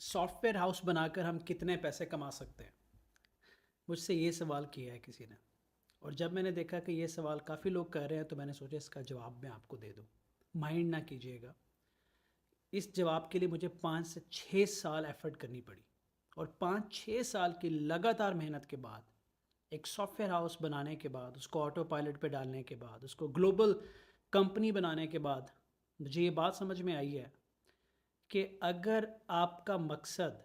Soft where house بنا کر ہم کتنے پیسے کما سکتے ہیں؟ مجھ سے یہ سوال کیا ہے کسی نے، اور جب میں نے دیکھا کہ یہ سوال کافی لوگ کر رہے ہیں تو میں نے سوچا اس کا جواب میں آپ کو دے دوں. مائنڈ نہ کیجیے گا. اس جواب کے لیے مجھے 5 سے 6 سال ایفرٹ کرنی پڑی، اور 5 6 سال کی لگاتار محنت کے بعد ایک سافٹ ویئر ہاؤس بنانے کے بعد، اس کو آٹو پائلٹ پہ ڈالنے کے بعد، اس کو گلوبل کمپنی بنانے کے بعد مجھے یہ بات سمجھ میں آئی ہے کہ اگر آپ کا مقصد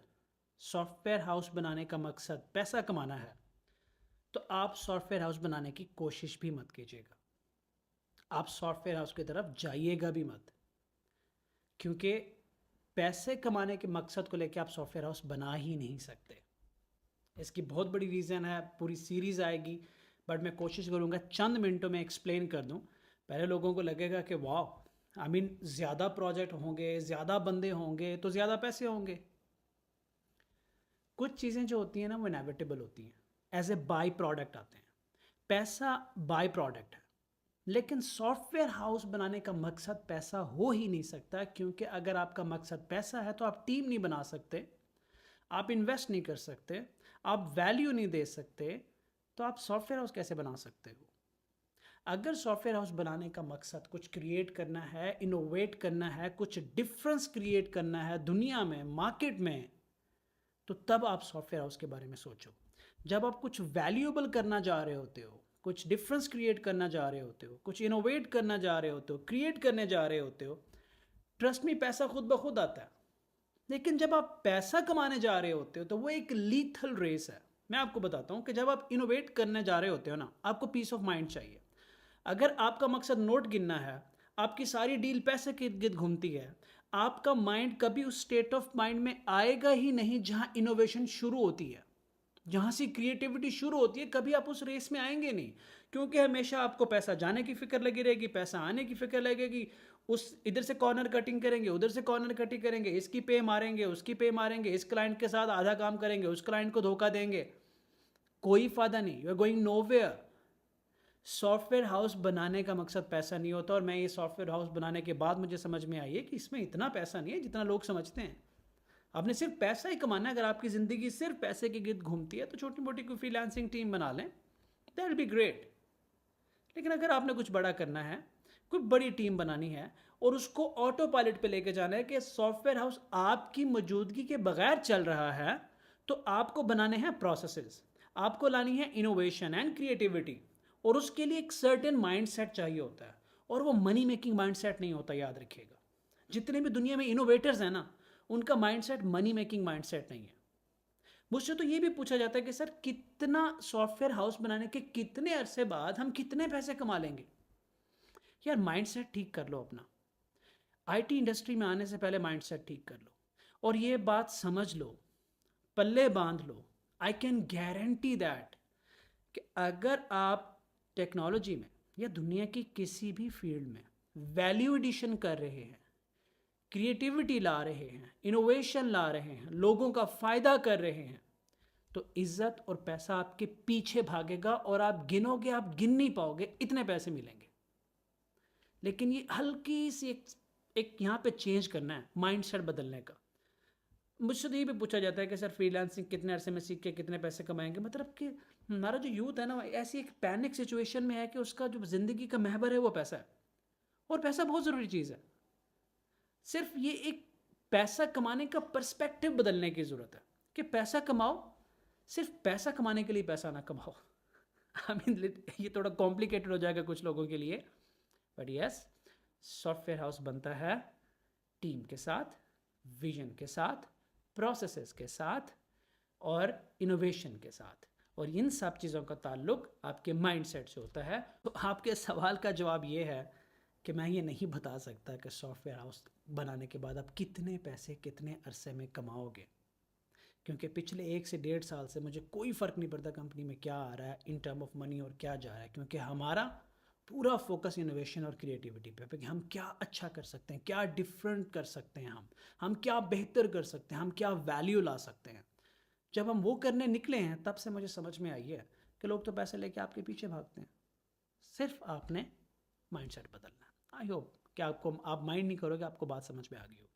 سافٹ ویئر ہاؤس بنانے کا مقصد پیسہ کمانا ہے تو آپ سافٹ ویئر ہاؤس بنانے کی کوشش بھی مت کیجیے گا. آپ سافٹ ویئر ہاؤس کی طرف جائیے گا بھی مت، کیونکہ پیسے کمانے کے مقصد کو لے کے آپ سافٹ ویئر ہاؤس بنا ہی نہیں سکتے. اس کی بہت بڑی ریزن ہے، پوری سیریز آئے گی، بٹ میں کوشش کروں گا چند منٹوں میں ایکسپلین کر دوں. پہلے لوگوں کو لگے گا کہ واو، زیادہ پروجیکٹ ہوں گے، زیادہ بندے ہوں گے تو زیادہ پیسے ہوں گے. کچھ چیزیں جو ہوتی ہیں نا وہ انیویٹیبل ہوتی ہیں، ایز اے بائی پروڈکٹ آتے ہیں. پیسہ بائی پروڈکٹ ہے، لیکن سافٹ ویئر ہاؤس بنانے کا مقصد پیسہ ہو ہی نہیں سکتا، کیونکہ اگر آپ کا مقصد پیسہ ہے تو آپ ٹیم نہیں بنا سکتے، آپ انویسٹ نہیں کر سکتے، آپ ویلیو نہیں دے سکتے، تو آپ سافٹ ویئر ہاؤس کیسے بنا سکتے ہو؟ اگر سافٹ ویئر ہاؤس بنانے کا مقصد کچھ کریٹ کرنا ہے، انوویٹ کرنا ہے، کچھ ڈفرنس کریٹ کرنا ہے دنیا میں، مارکیٹ میں، تو تب آپ سافٹ ویئر ہاؤس کے بارے میں سوچو. جب آپ کچھ ویلیوبل کرنا جا رہے ہوتے ہو، کچھ ڈفرنس کریٹ کرنا جا رہے ہوتے ہو، کچھ انوویٹ کرنا جا رہے ہوتے ہو، کریٹ کرنے جا رہے ہوتے ہو، ٹرسٹ می پیسہ خود بخود آتا ہے. لیکن جب آپ پیسہ کمانے جا رہے ہوتے ہو تو وہ ایک لیتھل ریس ہے. میں آپ کو بتاتا ہوں کہ جب آپ انوویٹ کرنے جا رہے ہوتے ہو نا، آپ کو پیس آف مائنڈ چاہیے. اگر آپ کا مقصد نوٹ گننا ہے، آپ کی ساری ڈیل پیسے کے ارد گرد گھومتی ہے، آپ کا مائنڈ کبھی اس اسٹیٹ آف مائنڈ میں آئے گا ہی نہیں جہاں انوویشن شروع ہوتی ہے، جہاں سے کریٹیوٹی شروع ہوتی ہے. کبھی آپ اس ریس میں آئیں گے نہیں، کیونکہ ہمیشہ آپ کو پیسہ جانے کی فکر لگی رہے گی، پیسہ آنے کی فکر لگے گی. ادھر سے کارنر کٹنگ کریں گے، ادھر سے کارنر کٹنگ کریں گے، اس کی پے ماریں گے، اس کی پے ماریں گے، اس کلائنٹ کے ساتھ آدھا کام کریں گے، اس کلائنٹ کو دھوکہ دیں گے. کوئی فائدہ نہیں. You are going nowhere. Software house بنانے کا مقصد پیسہ نہیں ہوتا، اور میں یہ سافٹ ویئر ہاؤس بنانے کے بعد مجھے سمجھ میں آئی ہے کہ اس میں اتنا پیسہ نہیں ہے جتنا لوگ سمجھتے ہیں. آپ نے صرف پیسہ ہی کمانا ہے. اگر آپ کی زندگی صرف پیسے کے گرد گھومتی ہے تو چھوٹی موٹی کوئی فری لانسنگ ٹیم بنا لیں، دیٹ ول بی گریٹ. لیکن اگر آپ نے کچھ بڑا کرنا ہے، کوئی بڑی ٹیم بنانی ہے، اور اس کو آٹو پائلٹ پہ لے کے جانا ہے کہ سافٹ ویئر ہاؤس آپ کی موجودگی کے بغیر چل رہا ہے، تو آپ کو بنانے ہیں پروسیسز، آپ کو لانی ہے انوویشن اینڈ کریٹیوٹی، اور اس کے لیے ایک سرٹن مائنڈ سیٹ چاہیے ہوتا ہے، اور وہ منی میکنگ مائنڈ سیٹ نہیں ہوتا. یاد رکھیے گا، جتنے بھی دنیا میں انوویٹرز ہیں نا، ان کا mindset money making mindset نہیں ہے. مجھ سے تو یہ بھی پوچھا جاتا ہے کہ سر کتنا سافٹ ویئر ہاؤس بنانے کے کتنے عرصے بعد ہم کتنے پیسے کما لیں گے؟ یار مائنڈ سیٹ ٹھیک کر لو اپنا. آئی ٹی انڈسٹری میں آنے سے پہلے مائنڈ سیٹ ٹھیک کر لو، اور یہ بات سمجھ لو، پلے باندھ لو. آئی کین گارنٹی دیٹ کہ اگر آپ ٹیکنالوجی میں یا دنیا کی کسی بھی فیلڈ میں ویلیو ایڈیشن کر رہے ہیں، کریٹیوٹی لا رہے ہیں، انوویشن لا رہے ہیں، لوگوں کا فائدہ کر رہے ہیں، تو عزت اور پیسہ آپ کے پیچھے بھاگے گا، اور آپ گنو گے، آپ گن نہیں پاؤ گے اتنے پیسے ملیں گے. لیکن یہ ہلکی سی ایک یہاں پہ چینج کرنا ہے، مائنڈ سیٹ بدلنے کا. مجھ سے تو یہ بھی پوچھا جاتا ہے کہ سر فری لانسنگ کتنے عرصے میں سیکھ کے کتنے پیسے کمائیں گے؟ مطلب کہ ہمارا جو یوتھ ہے نا، ایسی ایک پینک سچویشن میں ہے کہ اس کا جو زندگی کا محور ہے وہ پیسہ ہے، اور پیسہ بہت ضروری چیز ہے. صرف یہ ایک پیسہ کمانے کا پرسپیکٹو بدلنے کی ضرورت ہے کہ پیسہ کماؤ، صرف پیسہ کمانے کے لیے پیسہ نہ کماؤ. یہ تھوڑا کمپلیکیٹڈ ہو جائے گا کچھ لوگوں کے لیے، but yes, soft where house بنتا ہے ٹیم کے ساتھ، ویژن کے ساتھ، پروسیسز کے ساتھ، اور انوویشن کے ساتھ، اور ان سب چیزوں کا تعلق آپ کے مائنڈ سیٹ سے ہوتا ہے. تو آپ کے سوال کا جواب یہ ہے کہ میں یہ نہیں بتا سکتا کہ سافٹ ویئر ہاؤس بنانے کے بعد آپ کتنے پیسے کتنے عرصے میں کماؤ گے، کیونکہ پچھلے 1 سے 1.5 سال سے مجھے کوئی فرق نہیں پڑتا کمپنی میں کیا آ رہا ہے ان ٹرم آف منی اور کیا جا رہا ہے، کیونکہ ہمارا پورا فوکس انوویشن اور کریٹیوٹی پہ کہ ہم کیا اچھا کر سکتے ہیں، کیا ڈفرینٹ کر سکتے ہیں، ہم کیا بہتر کر سکتے ہیں، ہم کیا ویلیو لا سکتے ہیں. جب ہم وہ کرنے نکلے ہیں تب سے مجھے سمجھ میں آئی ہے کہ لوگ تو پیسے لے کے آپ کے پیچھے بھاگتے ہیں، صرف آپ نے مائنڈ سیٹ بدلنا ہے. آئی ہوپ کہ آپ مائنڈ نہیں کرو گے، آپ کو بات سمجھ میں آ گئی ہو.